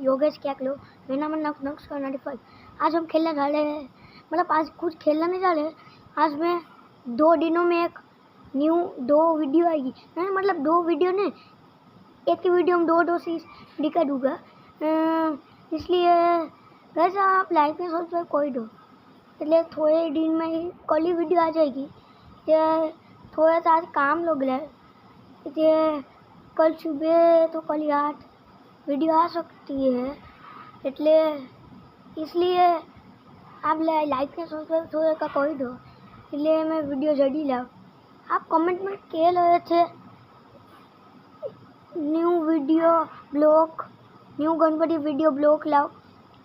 योगेश क्या लो मेरा नाम नक्स का 95। आज हम खेलने वाले हैं, मतलब आज कुछ खेलने नहीं वाले। आज मैं 2 दिनों में एक न्यू 2 वीडियो आएगी, नहीं मतलब 2 वीडियो नहीं, एक ही वीडियो में 2 चीज़ दिखा दूँगा। इसलिए वैसे आप लाइक में सब्सक्राइब कोई दो, એટલે थोड़े दिन में ही कल ही वीडियो आ जाएगी। थोड़ा सा आज काम लोग है, कल सुबह तो कल 8 वीडियो आ सकती है, એટલે इसलिए आप लाइक में सब्सक्राइब थोड़ा का कोई दो, इसलिए मैं वीडियो जल्दी लाऊँ। आप कमेंट में कह रहे थे new video blog, new Ganpati video blog लाओ।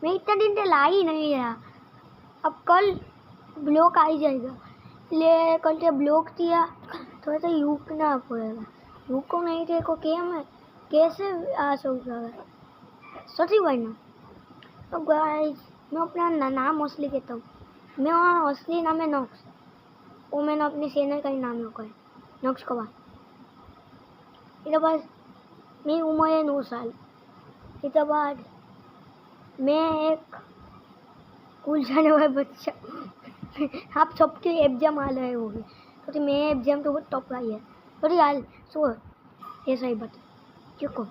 मैं इतना दिन से ला ही नहीं रहा, अब कल ब्लॉग आ ही जाएगा, इसलिए कल से ब्लॉग दिया। थोड़ा सा रुकना पड़ेगा, रुको नहीं थे को क्या मैं कैसे आ सकूँगा सची भाई ना। अब गाइस मैं अपना नाम असली कहता हूँ, मैं असली नाम है नक्स, वो मैंने अपने चैनल का ही नाम रखा है नक्स कबार। इसके बाद मेरी उम्र है 9 साल। इसके बाद मैं एक स्कूल जाने वाला बच्चा आप सबके एग्जाम आ रहे होंगे, तो मैं एग्जाम तो बहुत टॉप आई है, तो यार सो ऐसा ही बता क्यों।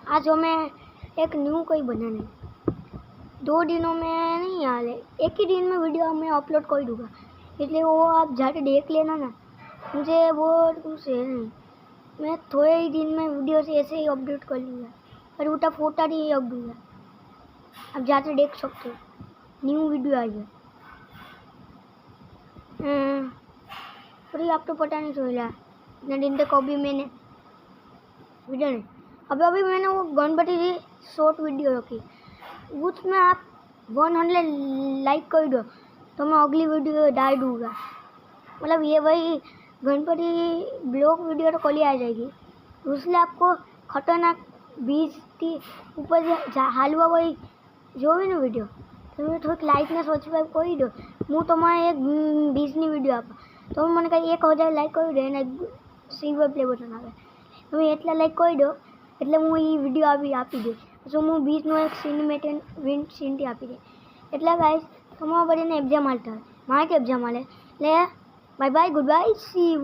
आज हमें एक न्यू कोई बनाने 2 दिनों में नहीं यार, एक ही दिन में वीडियो मैं अपलोड कर दूँगा, इसलिए वो आप जाके देख लेना ना। मुझे वो कुछ है नहीं, मैं थोड़े ही दिन में वीडियो से ऐसे ही अपडेट कर लूँगा और उठा फोटा नहीं रख दूँगा। आप जाके देख सकते हो, न्यू वीडियो आई है। अरे आप तो पता नहीं चला इतने दिन तक अभी मैंने वीडियो नहीं, अभी मैंने वो गणपति जी शॉर्ट वीडियो रखी, उसमें आप 100 लाइक कर दो तो मैं अगली वीडियो डाल दूँगा। मतलब ये वही गणपति ब्लॉग वीडियो तो कल ही आ जाएगी, उसलिए आपको खतरनाक 20 की ऊपर हालवा वही जो भी ना वीडियो તમે થોડીક લાઇકને સબસ્ક્રાઈબ કરી દો। હું તમારે એક 20ની વિડીયો આપું તો મને કંઈ 1000 લાઇક કરી દો, એને સિલ્વર પ્લે બટન આવે, તમે એટલા લાઇક કરી દો એટલે હું એ વિડીયો આપી દઈશ, પછી હું 20નો એક સિનેમેટિક વિન્ડ સીનથી આપી દઈશ। એટલે ગાઈસ તમારા બધાને એક્ઝામ હાલતા હોય, મારે એક્ઝામ હાલે, એટલે bye bye, good bye, C you.